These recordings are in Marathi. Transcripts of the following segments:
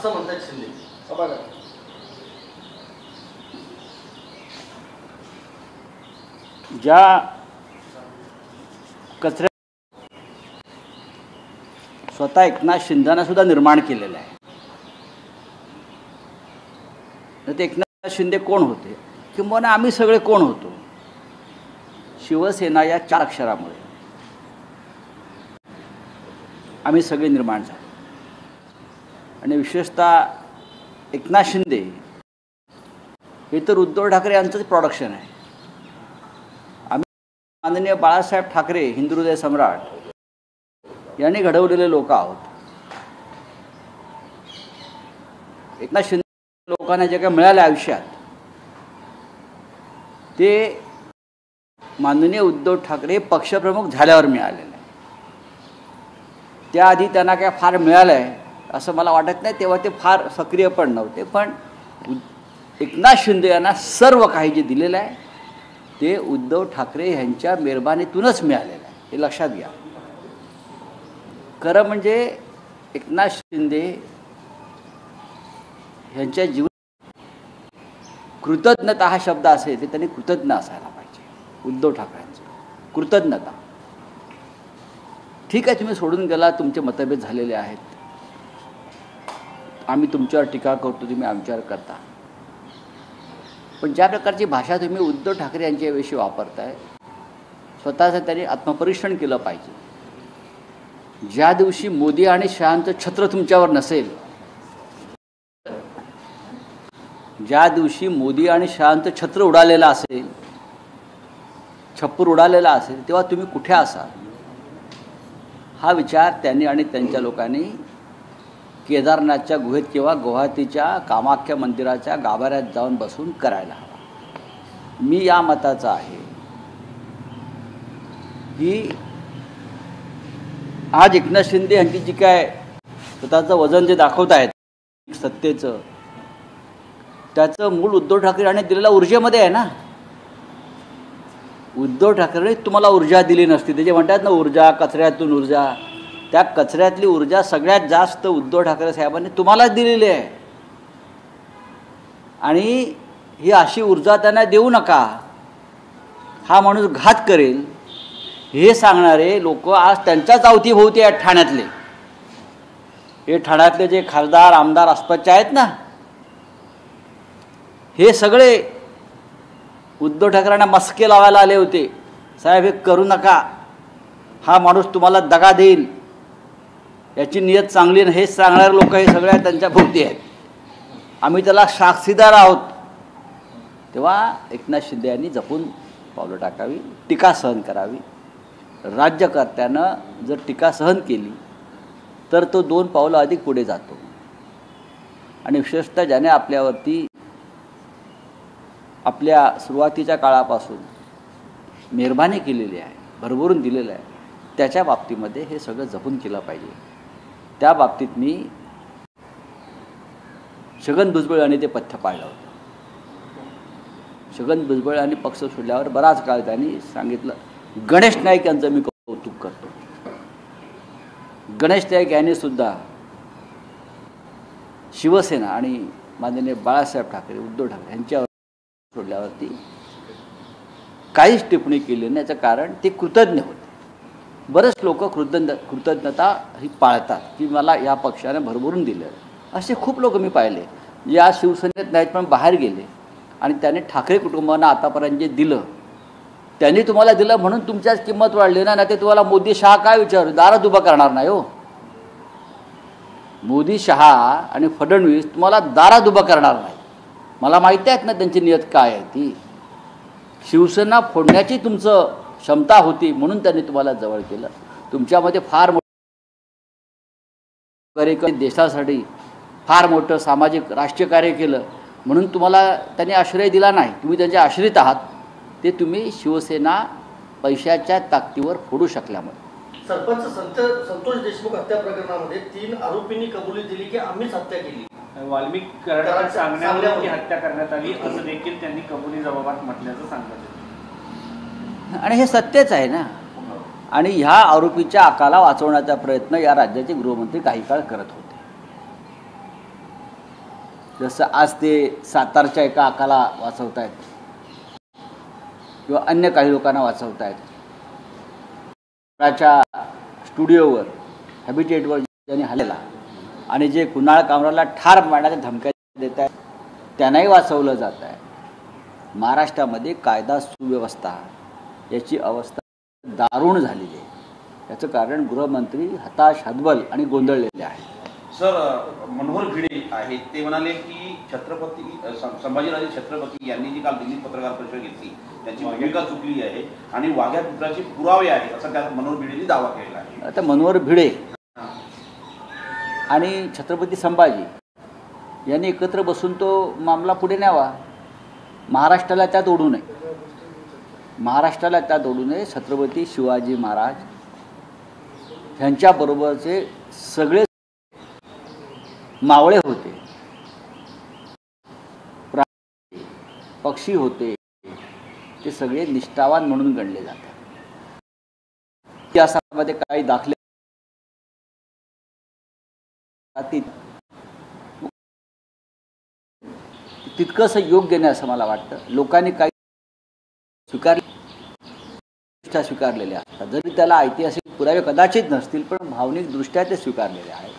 असं म्हणतात शिंदे. बघा, ज्या कचऱ्या स्वतः एकनाथ शिंदेना सुद्धा निर्माण केलेलं आहे, तर ते एकनाथ शिंदे कोण होते किंवा आम्ही सगळे कोण होतो? शिवसेना या 4 अक्षरामुळे आम्ही सगळे निर्माण झालो. आणि विशेषतः एकनाथ शिंदे हे तर उद्धव ठाकरे यांचंच प्रोडक्शन आहे. आम्ही माननीय बाळासाहेब ठाकरे हिंदुहृदय सम्राट यांनी घडवलेले लोक आहोत. एकनाथ शिंदे लोकांना जे काय मिळालं आयुष्यात ते माननीय उद्धव ठाकरे पक्षप्रमुख झाल्यावर मिळालेलं आहे. त्याआधी त्यांना काय फार मिळालं आहे असं मला वाटत नाही. तेव्हा ते फार सक्रिय पण नव्हते. पण एकनाथ शिंदे यांना सर्व काही जे दिलेलं आहे ते उद्धव ठाकरे यांच्या मेहरबानीतूनच मिळालेलं आहे, हे लक्षात घ्या. खरं म्हणजे एकनाथ शिंदे यांच्या जीवन कृतज्ञता हा शब्द असेल ते त्यांनी कृतज्ञ असायला पाहिजे. उद्धव ठाकरेंचं कृतज्ञता. ठीक आहे, तुम्ही सोडून गेला, तुमचे मतभेद झालेले आहेत, आम्ही तुमच्यावर टीका करतो, तुम्ही आमच्यावर करता, पण ज्या प्रकारची भाषा तुम्ही उद्धव ठाकरे यांच्याविषयी वापरताय स्वतःचं त्यांनी आत्मपरीक्षण केलं पाहिजे. ज्या दिवशी मोदी आणि शहांचं छत्र तुमच्यावर नसेल, ज्या दिवशी मोदी आणि शहांचं छत्र उडालेलं असेल, छप्पर उडालेला असेल, तेव्हा तुम्ही कुठे असाल? हा विचार त्यांनी आणि त्यांच्या लोकांनी केदारनाथच्या गुहेत किंवा गुवाहाटीच्या कामाख्या मंदिराच्या गाभाऱ्यात जाऊन बसून करायला हवा. मी या मताचा आहे की आज एकनाथ शिंदे यांची जी काय स्वतःचं वजन जे दाखवत आहेत सत्तेचं, त्याचं मूळ उद्धव ठाकरे यांनी दिलेल्या ऊर्जेमध्ये आहे ना. उद्धव ठाकरे तुम्हाला ऊर्जा दिली नसती, ते जे म्हणतात ना ऊर्जा, कचऱ्यातून ऊर्जा, त्या कचऱ्यातली ऊर्जा सगळ्यात जास्त उद्धव ठाकरे साहेबांनी तुम्हालाच दिलेली आहे. आणि ही अशी ऊर्जा त्यांना देऊ नका, हा माणूस घात करेल, हे सांगणारे लोक आज त्यांच्याच अवतीभोवती आहेत. ठाण्यातले हे ठाण्यातले जे खासदार आमदार आसपासचे आहेत ना, हे सगळे उद्धव ठाकरेंना मस्के लावायला आले होते. साहेब हे करू नका, हा माणूस तुम्हाला दगा देईल, याची नियत चांगली नाही, हेच सांगणारे लोक हे सगळ्या त्यांच्या भोवती आहेत, आम्ही त्याला साक्षीदार आहोत. तेव्हा एकनाथ शिंदे यांनी जपून पावलं टाकावी, टीका सहन करावी. राज्यकर्त्यानं जर टीका सहन केली तर तो 2 पावलं अधिक पुढे जातो. आणि विशेषतः ज्याने आपल्यावरती आपल्या सुरुवातीच्या काळापासून मेहरबानी केलेली आहे, भरभरून दिलेलं आहे, त्याच्या बाबतीमध्ये हे सगळं जपून केलं पाहिजे. त्या बाबतीत मी छगन भुजबळ यांनी ते पथ्य पाळलं होतं. छगन भुजबळ यांनी पक्ष सोडल्यावर बराच काळ त्यांनी सांगितलं. गणेश नाईक यांचं मी कौतुक करतो. गणेश नाईक यांनी सुद्धा शिवसेना आणि माननीय बाळासाहेब ठाकरे उद्धव ठाकरे यांच्यावर सोडल्यावरती काहीच टिप्पणी केली नाही. याचं कारण ते कृतज्ञ होते. बरेच लोक कृतज्ञता ही पाळतात की मला या पक्षाने भरभरून दिलं. असे खूप लोक मी पाहिले जे आज शिवसेनेत नाहीत पण बाहेर गेले आणि त्याने ठाकरे कुटुंबांना आतापर्यंत जे दिलं त्यांनी तुम्हाला दिलं म्हणून तुमच्याच किंमत वाढली ना. नाही ते तुम्हाला मोदी शहा काय विचारू, दारात उभा करणार नाही हो. मोदी शहा आणि फडणवीस तुम्हाला दारात उभं करणार नाही. मला माहिती आहेत ना त्यांची नियत काय आहे. ती शिवसेना फोडण्याची तुमचं क्षमता होती म्हणून त्यांनी तुम्हाला जवळ केलं. तुमच्यामध्ये फार मोठं देशासाठी फार मोठं सामाजिक राष्ट्रीय कार्य केलं म्हणून तुम्हाला त्यांनी आश्रय दिला नाही. तुम्ही त्यांचे आश्रित आहात. ते तुम्ही शिवसेना पैशाच्या ताकदीवर फोडू शकल्यामुळे. सरपंच संतोष देशमुख हत्या प्रकरणामध्ये 3 आरोपींनी कबुली दिली की आम्हीच हत्या केली. वाल्मिक कराडाच्या सांगण्यावरती हत्या करण्यात आली असं देखील त्यांनी कबुली जबाबात म्हटल्याचं सांगतात. आणि हे सत्यच आहे ना. आणि ह्या आरोपीच्या आकाला वाचवण्याचा प्रयत्न या राज्याचे गृहमंत्री काही काळ करत होते. जसं आज ते सातारच्या एका आकाला वाचवत आहेत किंवा अन्य काही लोकांना वाचवत आहेत, स्टुडिओवर हॅबिटेटवर ज्यांनी हल्ला आणि जे कुणाल कामराला ठार मारण्याच्या धमक्या देत आहेत त्यांनाही वाचवलं जात आहे. महाराष्ट्रामध्ये कायदा सुव्यवस्था याची अवस्था दारुण झालेली आहे. याचं कारण गृहमंत्री हताश, हतबल आणि गोंधळलेले आहेत. सर, मनोहर भिडे आहेत ते म्हणाले की संभाजीराजे छत्रपती यांनी जी काल दिल्लीत पत्रकार परिषद घेतली त्यांची भूमिका चुकली आहे आणि वाघ्या पुत्राचे पुरावे आहेत असं त्या मनोहर भिडेंनी दावा केलेला आहे. आता मनोहर भिडे आणि छत्रपती संभाजी यांनी एकत्र बसून तो मामला पुढे न्यावा. महाराष्ट्राला त्यात ओढू नये. महाराष्ट्राला त्यात ओढू नये. छत्रपती शिवाजी महाराज ह्यांच्याबरोबरचे सगळे मावळे होते, प्राणी पक्षी होते, ते सगळे निष्ठावान म्हणून गणले जातात. इतिहासामध्ये काही दाखले तितकंसं योग्य नाही असं मला वाटतं. लोकांनी काही स्वीकारलेले असतात, जरी त्याला ऐतिहासिक पुरावे कदाचित नसतील, पण भावनिक दृष्ट्या ते स्वीकारलेले आहेत.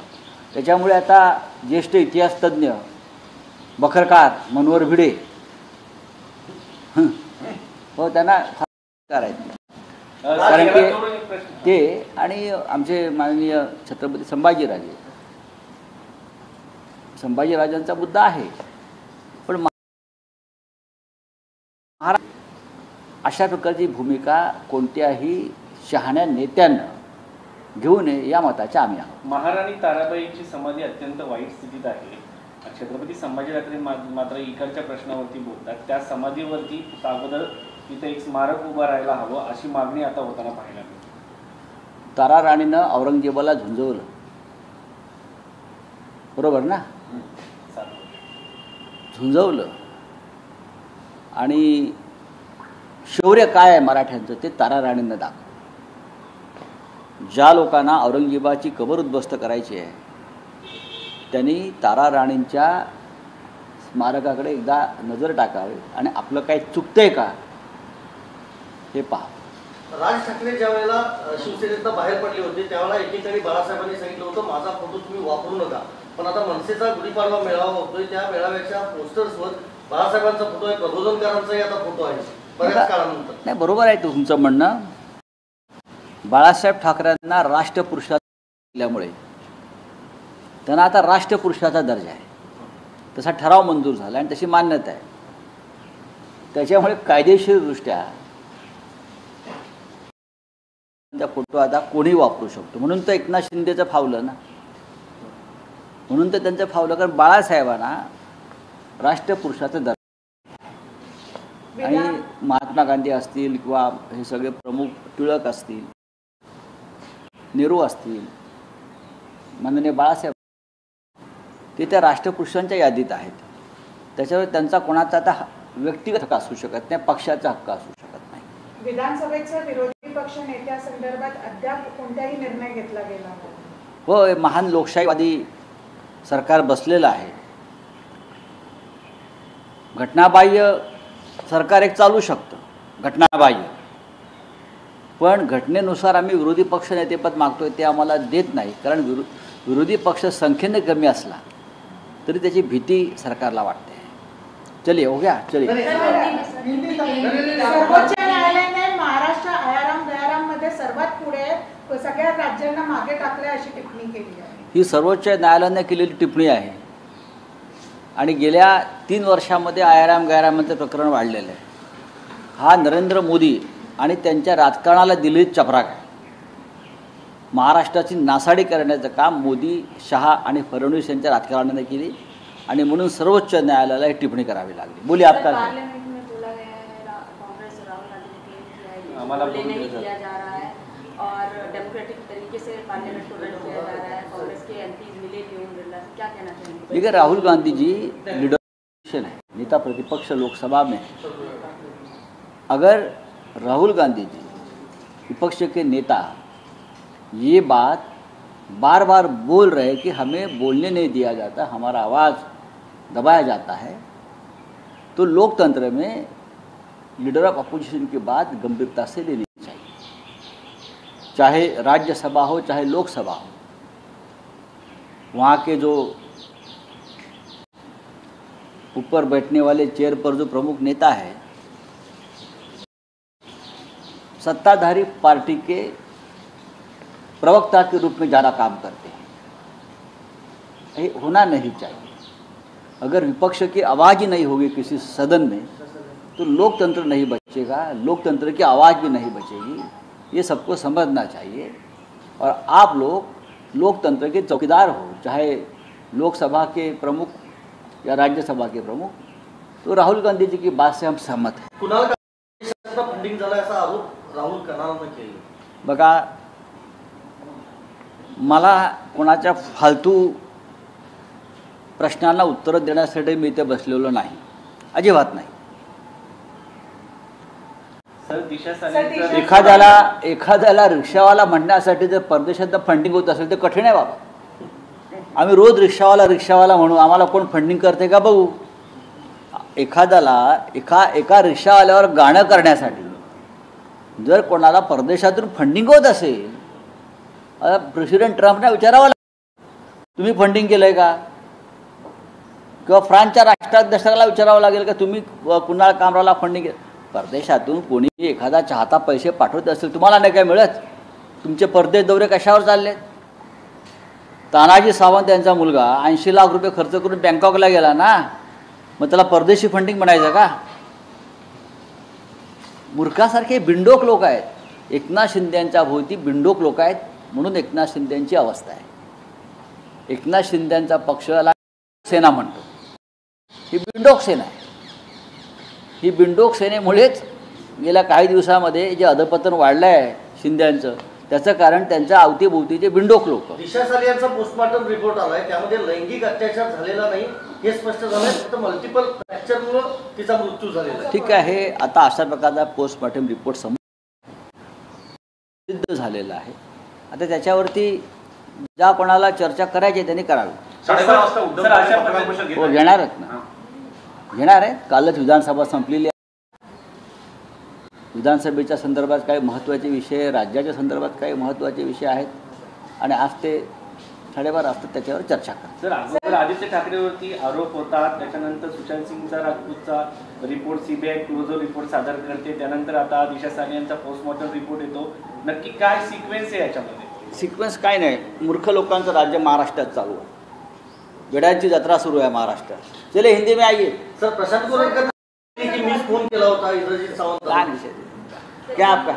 त्याच्यामुळे आता ज्येष्ठ इतिहास तज्ज्ञ बखरकार मनोहर भिडे हो त्यांना करायचे, कारण की ते आणि आमचे माननीय छत्रपती संभाजीराजांचा मुद्दा आहे. पण अशा प्रकारची भूमिका कोणत्याही शहाण्या नेत्यानं घेऊ नये या मताचे आम्ही आहोत. महाराणी ताराबाईची समाधी अत्यंत वाईट स्थितीत आहे. छत्रपती संभाजीराजे मात्र इकडच्या प्रश्नावरती बोलतात. त्या समाधीवरती अगोदर तिथे एक स्मारक उभं राहायला हवं अशी मागणी आता होताना पाहायला मिळते. तारा राणीनं औरंगजेबाला झुंजवलं, बरोबर ना? झुंजवलं. आणि शौर्य काय आहे मराठ्यांचं ते तारा राणीनं दाखवलं. ज्या लोकांना औरंगजेबाची कबर उद्ध्वस्त करायची आहे त्यांनी तारा राणींच्या स्मारकाकडे एकदा नजर टाकावी आणि आपलं काही चुकतंय का हे पहा. राज ठाकरे ज्या वेळेला शिवसेनेतनं बाहेर पडले होते त्यावेळेला एकेकाळी बाळासाहेबांनी सांगितलं होतं माझा फोटो तुम्ही वापरू नका. पण आता मनसेचा गुढीपाडवा मेळावा होतोय, त्या मेळाव्याच्या पोस्टर्सवर बाळासाहेबांचा फोटो आहे, प्रबोधनकारांचाही आता फोटो आहे बऱ्याच काळानंतर. नाही, बरोबर आहे तुमचं म्हणणं. बाळासाहेब ठाकरेंना राष्ट्रपुरुषाचा दिल्यामुळे त्यांना आता राष्ट्रपुरुषाचा दर्जा आहे, तसा ठराव मंजूर झाला आणि तशी मान्यता आहे. त्याच्यामुळे कायदेशीरदृष्ट्या त्या फोटो आता कोणी वापरू शकतो. म्हणून तर एकनाथ शिंदेचं फावलं ना, म्हणून तर त्यांचं फावलं, कारण बाळासाहेबांना राष्ट्रपुरुषाचा दर्जा. आणि महात्मा गांधी असतील किंवा हे सगळे प्रमुख टिळक असतील, नेहरू असतील, माननीय बाळासाहेब, ते त्या राष्ट्रपुरुषांच्या यादीत आहेत. त्याच्यावर त्यांचा कोणाचा आता व्यक्तिगत हक्क असू शकत नाही, पक्षाचा हक्क असू शकत नाही. विधानसभेच्या विरोधी पक्ष नेत्यासंदर्भात अद्याप कोणताही निर्णय घेतला गेला नाही. होय, महान लोकशाहीवादी सरकार बसलेलं आहे. घटनाबाह्य सरकार एक चालू शकतं, घटनाबाह्य, पण घटनेनुसार आम्ही विरोधी पक्ष नेतेपद मागतोय ते आम्हाला देत नाही. कारण विरोधी पक्ष संख्येने कमी असला तरी त्याची भीती सरकारला वाटते. चलिए हो गया, चलिए. सर्वोच्च न्यायालयाने महाराष्ट्र आयाराम गयाराम मध्ये सर्वात पुढे सगळ्या राज्यांना मागे टाकले अशी टिप्पणी केली आहे. ही सर्वोच्च न्यायालयाने केलेली टिप्पणी आहे. आणि गेल्या 3 वर्षामध्ये आयाराम गयारामांचं प्रकरण वाढलेलं आहे. हा नरेंद्र मोदी आणि त्यांच्या राजकारणाला दिलेली चपराक आहे. महाराष्ट्राची नासाडी करण्याचं काम मोदी, शहा आणि फडणवीस यांच्या राजकारणाने केली आणि म्हणून सर्वोच्च न्यायालयाला ही टिप्पणी करावी लागली. बोली आपका. और डेमोक्रेटिक तरीके से पार्लियामेंट को रन किया जा रहा है, कांग्रेस के एमपीज मिले नहीं ओम बिरला, क्या कहना चाहेंगे? देखिए, राहुल गांधी जी लीडर है, नेता प्रतिपक्ष लोकसभा में. अगर राहुल गांधी जी विपक्ष के नेता ये बात बार बार बोल रहे कि हमें बोलने नहीं दिया जाता, हमारा आवाज़ दबाया जाता है, तो लोकतंत्र में लीडर ऑफ अपोजिशन की बात गंभीरता से लेनी चाहिए, चाहे राज्यसभा हो चाहे लोकसभा हो। वहाँ के जो ऊपर बैठने वाले चेयर पर जो प्रमुख नेता है, सत्ताधारी पार्टी के प्रवक्ता के रूप में ज़्यादा काम करते हैं। ये होना नहीं चाहिए। अगर विपक्ष की आवाज़ ही नहीं होगी किसी सदन में तो लोकतंत्र नहीं बचेगा, लोकतंत्र की आवाज़ भी नहीं बचेगी। ये सबको समझना चाहिए। और आप लोग लोकतंत्र के चौकीदार हो, चाहे लोकसभा के प्रमुख या राज्यसभा के प्रमुख। तो राहुल गांधी जी की बात से हम सहमत हैं। कुणाल फंडिंग झाला असा आरोप राहुल कर्नालनं केला। बघा, मला कोणाच्या फालतू प्रश्नांना उत्तर देण्यासाठी मी इथे बसलेलो नाही, अजिबात नाही। सर दिशा एखाद्याला रिक्षावाला म्हणण्यासाठी जर परदेशात फंडिंग होत असेल तर कठीण आहे बाबा। आम्ही रोज रिक्षावाला म्हणू, आम्हाला कोण फंडिंग करते का बघू। एखाद्याला एका रिक्षावाल्यावर गाणं करण्यासाठी जर कोणाला परदेशातून फंडिंग होत असेल, प्रेसिडेंट ट्रम्पने विचारावं लागेल तुम्ही फंडिंग केलंय का, किंवा फ्रान्सच्या राष्ट्राध्यक्षाला विचारावं लागेल का तुम्ही कुणाल कामराला फंडिंग केलं। परदेशातून कोणी एखादा चाहता पैसे पाठवत असेल, तुम्हाला नाही काय मिळत? तुमचे परदेश दौरे कशावर चालले? तानाजी सावंत यांचा मुलगा 80 लाख रुपये खर्च करून बँकॉकला गेला ना, मग त्याला परदेशी फंडिंग म्हणायचं का? मूर्खासारखे बिंडोक लोक आहेत। एकनाथ शिंदेंच्या भोवती बिंडोक लोक आहेत, म्हणून एकनाथ शिंदेंची अवस्था आहे। एकनाथ शिंदेंचा पक्षाला सेना म्हणतो, ही बिंडोक सेना आहे। ही बिंडोक सेनेमुळेच गेल्या काही दिवसामध्ये जे अधपतन वाढलं आहे शिंदेंचं, त्याचं कारण त्यांच्या अवतीभोवतीचे बिंडोक लोक। दिशा सालियांचा पोस्टमॉर्टम रिपोर्ट आलाय, त्यामध्ये लैंगिक अत्याचार झालेला नाही हे स्पष्ट झालंय, फक्त मल्टिपल फ्रॅक्चरमुळे तिचा मृत्यू झालेला आहे। ठीक आहे, आता अशा प्रकारचा पोस्टमॉर्टम रिपोर्ट सिद्ध झालेला आहे। आता त्याच्यावरती ज्या कोणाला चर्चा करायची त्यांनी करावी। 12:30 वाजता उद्धव ठाकरे पत्रकार परिषद घेत हो, आहेत. घेणार आहेत ना, घेणार आहेत। कालच विधानसभा संपलेली आहे। विधानसभेच्या संदर्भात काही महत्त्वाचे विषय, राज्याच्या संदर्भात काही महत्त्वाचे विषय आहेत, आणि आज ते 12:30 वाजता त्याच्यावर चर्चा करतात। सर, अगोदर आदित्य ठाकरेवरती आरोप होतात, त्याच्यानंतर सुशांत सिंगचा राजपूतचा रिपोर्ट सीबीआय क्लोजर रिपोर्ट सादर करते, त्यानंतर आता दिशा सालियांचा पोस्टमॉर्टम रिपोर्ट येतो। नक्की काय सिक्वेन्स आहे याच्यामध्ये? सिक्वेन्स काय नाही, मूर्ख लोकांचं राज्य महाराष्ट्रात चालू आहे। वेड्यांची जत्रा सुरू आहे महाराष्ट्रात। चले हिंदी में आइए। सर, प्रशांत गोरंट्याल की मी फोन केला होता इंद्रजीत सावंत, क्या आपका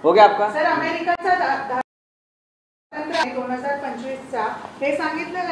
हो गया आपका? सर, अमेरिकेचा 2025 हे सांगितलं